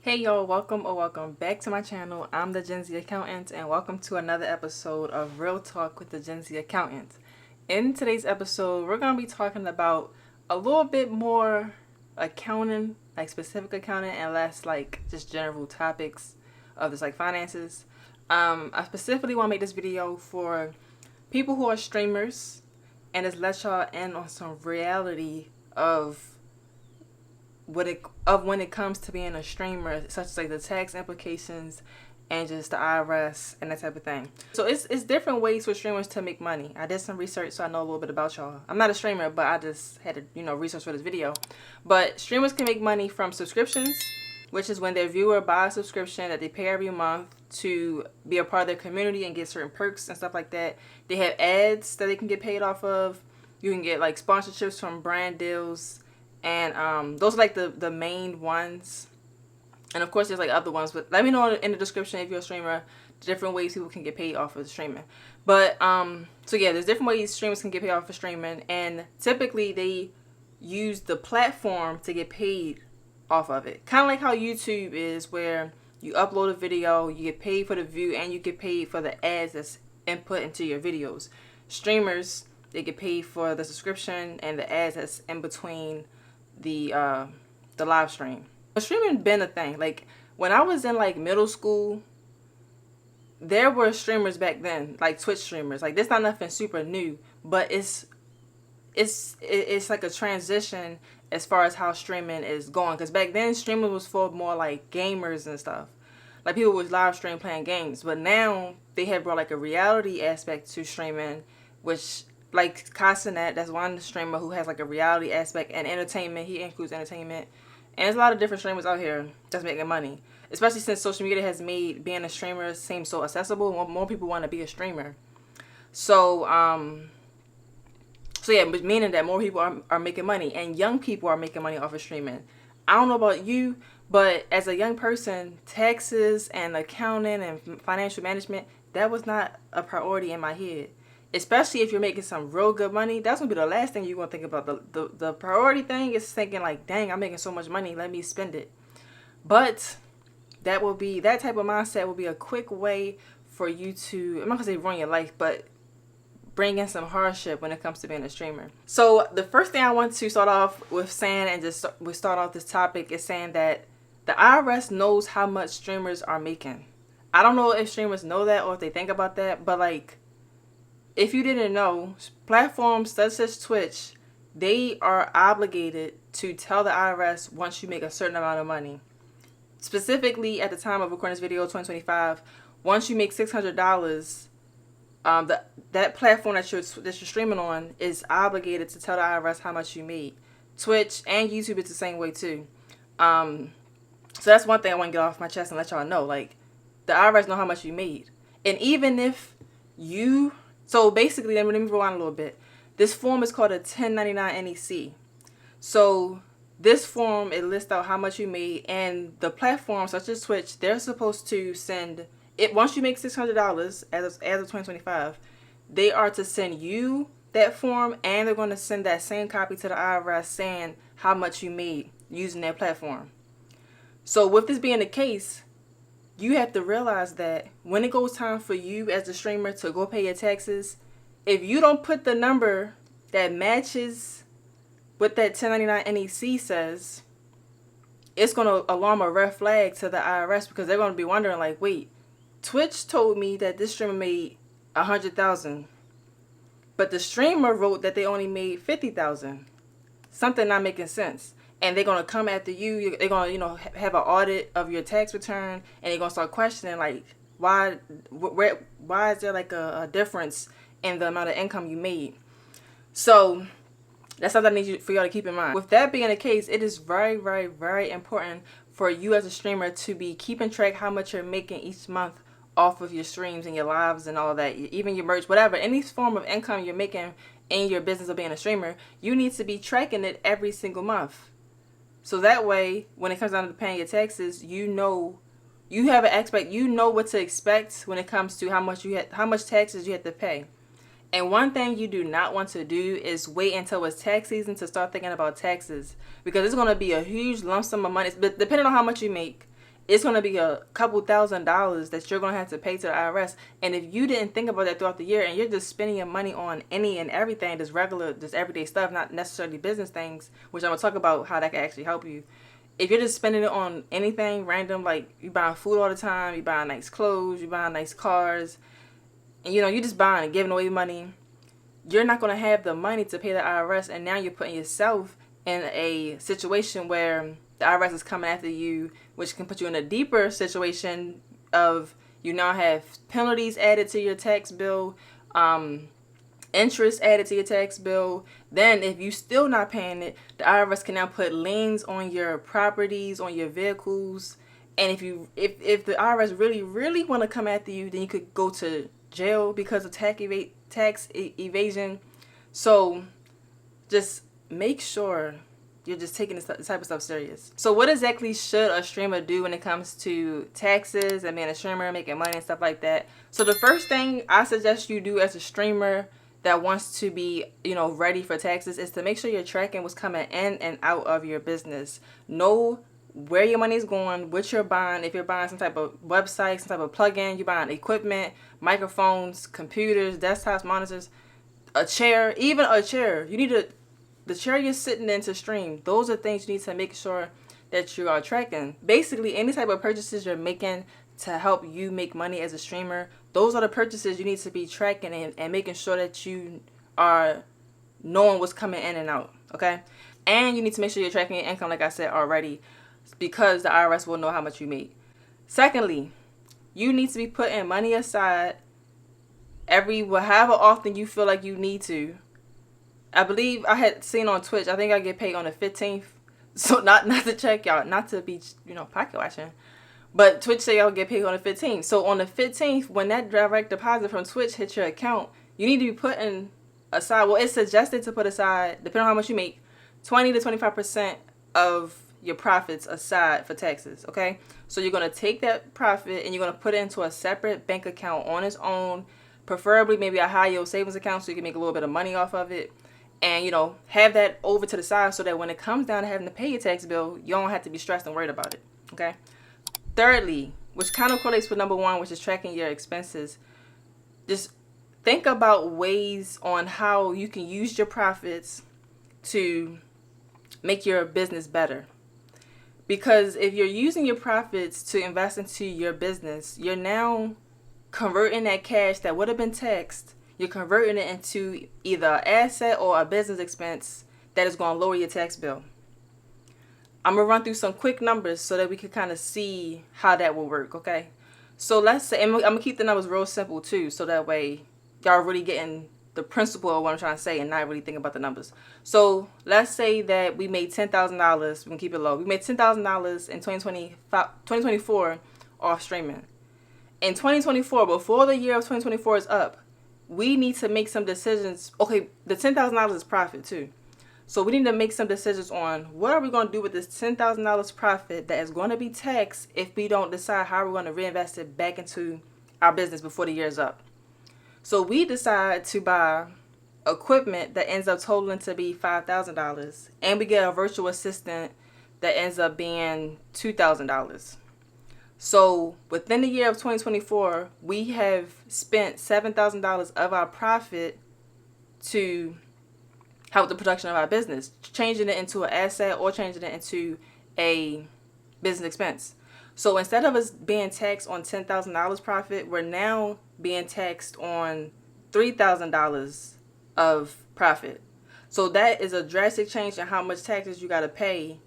Hey y'all, welcome back to my channel. I'm the Gen Z Accountant and welcome to another episode of Real Talk with the Gen Z Accountant. In today's episode, we're going to be talking about a little bit more accounting, like specific accounting, and less like just general topics of this like finances. I specifically want to make this video for people who are streamers and just let y'all in on some reality of when it comes to being a streamer, such as like the tax implications and just the IRS and that type of thing. So it's different ways for streamers to make money. I did some research, so I know a little bit about y'all. I'm not a streamer, but I just had to research for this video. But streamers can make money from subscriptions, which is when their viewer buys a subscription that they pay every month to be a part of their community and get certain perks and stuff like that. They have ads that they can get paid off of. You can get like sponsorships from brand deals. And those are like the main ones. And of course there's like other ones, but let me know in the description if you're a streamer, different ways people can get paid off of streaming. But so yeah, there's different ways streamers can get paid off of streaming, and typically they use the platform to get paid off of it. Kind of like how YouTube is, where you upload a video, you get paid for the view, and you get paid for the ads that's input into your videos. Streamers, they get paid for the subscription and the ads that's in between the live stream. Streaming been a thing. Like when I was in like middle school, there were streamers back then, like Twitch streamers. Like this not nothing super new, but it's like a transition as far as how streaming is going. Because back then streaming was for more like gamers and stuff. Like people was live stream playing games, but now they have brought like a reality aspect to streaming, which like Casanet, that's one streamer who has like a reality aspect and entertainment. He includes entertainment. And there's a lot of different streamers out here that's making money. Especially since social media has made being a streamer seem so accessible. More people want to be a streamer. So yeah, but meaning that more people are making money. And young people are making money off of streaming. I don't know about you, but as a young person, taxes and accounting and financial management, that was not a priority in my head. Especially if you're making some real good money, that's going to be the last thing you're going to think about. The priority thing is thinking like, dang, I'm making so much money, let me spend it. But that type of mindset will be a quick way for you to, I'm not going to say ruin your life, but bring in some hardship when it comes to being a streamer. So the first thing I want to start off with saying, and just we start off this topic, is saying that the IRS knows how much streamers are making. I don't know if streamers know that or if they think about that, but like, if you didn't know, platforms such as Twitch, they are obligated to tell the IRS once you make a certain amount of money. Specifically, at the time of recording this video, 2025, once you make $600, that platform that you're streaming on is obligated to tell the IRS how much you made. Twitch and YouTube is the same way too. So that's one thing I want to get off my chest and let y'all know. Like, the IRS know how much you made, and even if you So basically, let me rewind a little bit. This form is called a 1099 NEC. So this form, it lists out how much you made, and the platforms such as Twitch, they're supposed to send it once you make $600 as of 2025. They are to send you that form, and they're going to send that same copy to the IRS saying how much you made using their platform. So with this being the case, you have to realize that when it goes time for you as a streamer to go pay your taxes, if you don't put the number that matches what that 1099 NEC says, it's going to alarm a red flag to the IRS, because they're going to be wondering like, wait, Twitch told me that this streamer made $100,000, but the streamer wrote that they only made $50,000. Something not making sense. And they're going to come after you. They're going to, have an audit of your tax return. And they're going to start questioning, like, why is there, like, a difference in the amount of income you made? So that's something I need for y'all to keep in mind. With that being the case, it is very, very, very important for you as a streamer to be keeping track how much you're making each month off of your streams and your lives and all of that. Even your merch, whatever. Any form of income you're making in your business of being a streamer, you need to be tracking it every single month. So that way, when it comes down to paying your taxes, you know what to expect when it comes to how much taxes you have to pay. And one thing you do not want to do is wait until it's tax season to start thinking about taxes, because it's going to be a huge lump sum of money, but depending on how much you make it's going to be a couple $1,000s that you're going to have to pay to the IRS. And if you didn't think about that throughout the year and you're just spending your money on any and everything, just regular, just everyday stuff, not necessarily business things, which I'm going to talk about how that can actually help you. If you're just spending it on anything random, like you buying food all the time, you buying nice clothes, you buying nice cars, and you just buying and giving away money, you're not going to have the money to pay the IRS. And now you're putting yourself in a situation where the IRS is coming after you, which can put you in a deeper situation of you now have penalties added to your tax bill, interest added to your tax bill. Then if you still not paying it, the IRS can now put liens on your properties, on your vehicles. And if the IRS really want to come after you, then you could go to jail because of tax evasion. So just make sure you're just taking this type of stuff serious. So what exactly should a streamer do when it comes to taxes and being a streamer, making money and stuff like that? So the first thing I suggest you do as a streamer that wants to be, ready for taxes is to make sure you're tracking what's coming in and out of your business. Know where your money is going, what you're buying. If you're buying some type of website, some type of plugin, you're buying equipment, microphones, computers, desktops, monitors, a chair, even a chair. You need the chair you're sitting in to stream. Those are things you need to make sure that you are tracking. Basically, any type of purchases you're making to help you make money as a streamer, those are the purchases you need to be tracking and making sure that you are knowing what's coming in and out, okay? And you need to make sure you're tracking your income, like I said already, because the IRS will know how much you make. Secondly, you need to be putting money aside however often you feel like you need to. I believe I had seen on Twitch, I think I get paid on the 15th. So not to check y'all, not to be, pocket watching. But Twitch say y'all get paid on the 15th. So on the 15th, when that direct deposit from Twitch hits your account, you need to be putting aside, well, it's suggested to put aside, depending on how much you make, 20 to 25% of your profits aside for taxes, okay? So you're going to take that profit and you're going to put it into a separate bank account on its own, preferably maybe a high yield savings account so you can make a little bit of money off of it. And, have that over to the side so that when it comes down to having to pay your tax bill, you don't have to be stressed and worried about it, okay? Thirdly, which kind of correlates with number one, which is tracking your expenses, just think about ways on how you can use your profits to make your business better. Because if you're using your profits to invest into your business, you're now converting that cash that would have been taxed, you're converting it into either an asset or a business expense that is going to lower your tax bill. I'm going to run through some quick numbers so that we can kind of see how that will work, okay? So let's say, and I'm going to keep the numbers real simple too, so that way y'all really getting the principle of what I'm trying to say and not really think about the numbers. So let's say that we made $10,000, we can keep it low. We made $10,000 in 2024 off streaming. In 2024, before the year of 2024 is up, we need to make some decisions. Okay, the $10,000 is profit too. So we need to make some decisions on what are we going to do with this $10,000 profit that is going to be taxed if we don't decide how we're going to reinvest it back into our business before the year is up. So we decide to buy equipment that ends up totaling to be $5,000, and we get a virtual assistant that ends up being $2,000. So within the year of 2024, we have spent $7,000 of our profit to help the production of our business, changing it into an asset or changing it into a business expense. So instead of us being taxed on $10,000 profit, we're now being taxed on $3,000 of profit. So that is a drastic change in how much taxes you got to pay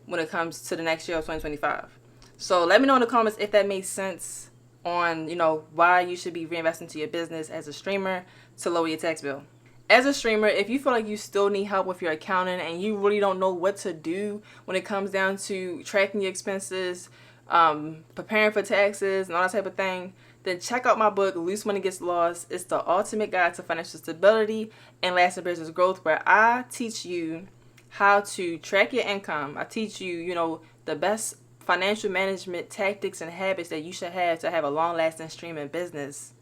when it comes to the next year of 2025. So let me know in the comments if that makes sense on, why you should be reinvesting to your business as a streamer to lower your tax bill. As a streamer, if you feel like you still need help with your accounting and you really don't know what to do when it comes down to tracking your expenses, preparing for taxes and all that type of thing, then check out my book, Loose Money Gets Lost. It's the ultimate guide to financial stability and lasting business growth, where I teach you how to track your income. I teach you, the best financial management tactics and habits that you should have to have a long-lasting streaming business.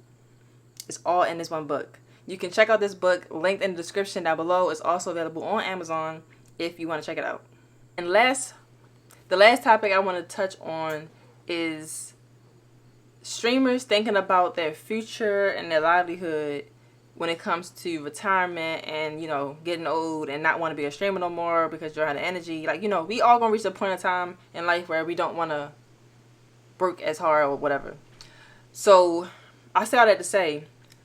It's all in this one book. You can check out this book, linked in the description down below. It's also available on Amazon if you want to check it out. And the last topic I want to touch on is streamers thinking about their future and their livelihood when it comes to retirement and, getting old and not want to be a streamer no more because you're out of energy. Like, we all gonna reach a point in time in life where we don't want to work as hard or whatever. So I say all that to say,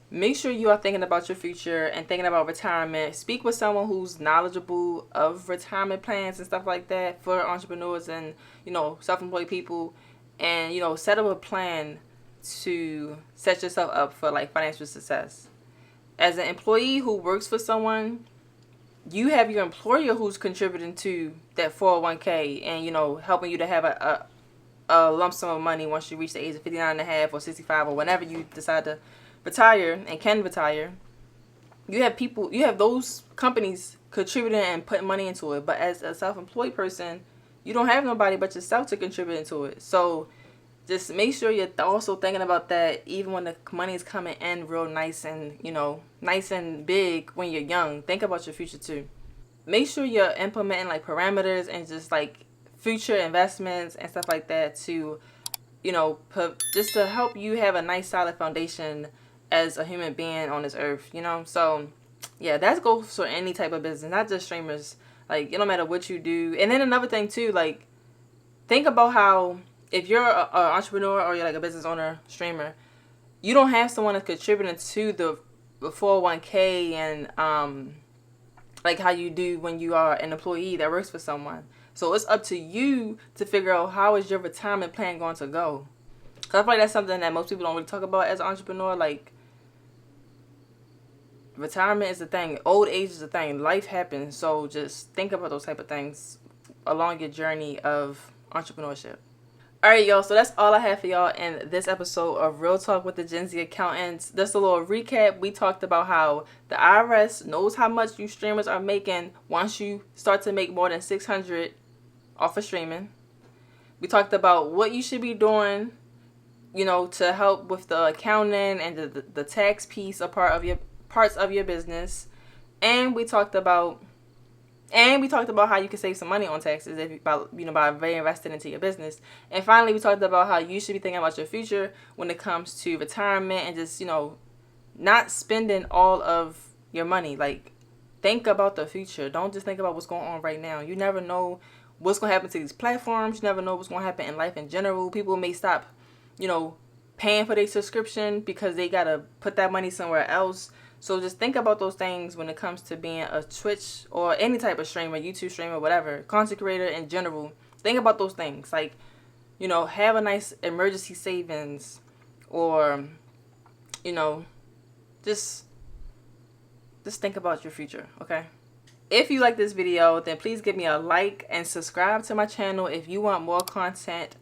make sure you are thinking about your future and thinking about retirement. Speak with someone who's knowledgeable of retirement plans and stuff like that for entrepreneurs and, self-employed people. And, set up a plan to set yourself up for like financial success. As an employee who works for someone, you have your employer who's contributing to that 401k and, helping you to have a lump sum of money once you reach the age of 59 and a half or 65 or whenever you decide to retire and can retire. You have those companies contributing and putting money into it. But as a self-employed person, you don't have nobody but yourself to contribute into it. So just make sure you're also thinking about that even when the money is coming in real nice and, nice and big when you're young. Think about your future too. Make sure you're implementing like parameters and just like future investments and stuff like that to, just to help you have a nice solid foundation as a human being on this earth, So yeah, that goes for any type of business, not just streamers. Like, it don't matter what you do. And then another thing too, like, think about how if you're an entrepreneur or you're like a business owner, streamer, you don't have someone that's contributing to the 401k and like how you do when you are an employee that works for someone. So it's up to you to figure out how is your retirement plan going to go. Because I feel like that's something that most people don't really talk about as an entrepreneur. Like, retirement is a thing. Old age is a thing. Life happens. So just think about those type of things along your journey of entrepreneurship. Alright, y'all, so that's all I have for y'all in this episode of Real Talk with the Gen Z Accountants. Just a little recap. We talked about how the IRS knows how much you streamers are making once you start to make more than $600 off of streaming. We talked about what you should be doing, to help with the accounting and the tax piece of parts of your business. And we talked about how you can save some money on taxes by reinvesting into your business. And finally, we talked about how you should be thinking about your future when it comes to retirement and just, not spending all of your money. Like, think about the future. Don't just think about what's going on right now. You never know what's going to happen to these platforms. You never know what's going to happen in life in general. People may stop, paying for their subscription because they got to put that money somewhere else. So just think about those things when it comes to being a Twitch or any type of streamer, YouTube streamer, whatever, content creator in general. Think about those things. Like, have a nice emergency savings or, just think about your future, okay? If you like this video, then please give me a like and subscribe to my channel if you want more content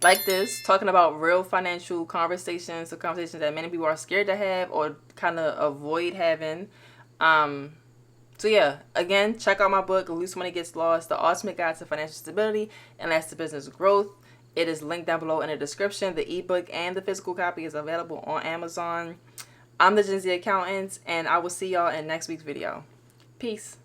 like this, talking about real financial conversations, the conversations that many people are scared to have or kind of avoid having. So yeah, again, check out my book, Loose Money Gets Lost, The Ultimate Guide to Financial Stability and Lasting Business Growth. It is linked down below in the description. The ebook and the physical copy is available on Amazon. I'm the Gen Z Accountant, and I will see y'all in next week's video. Peace.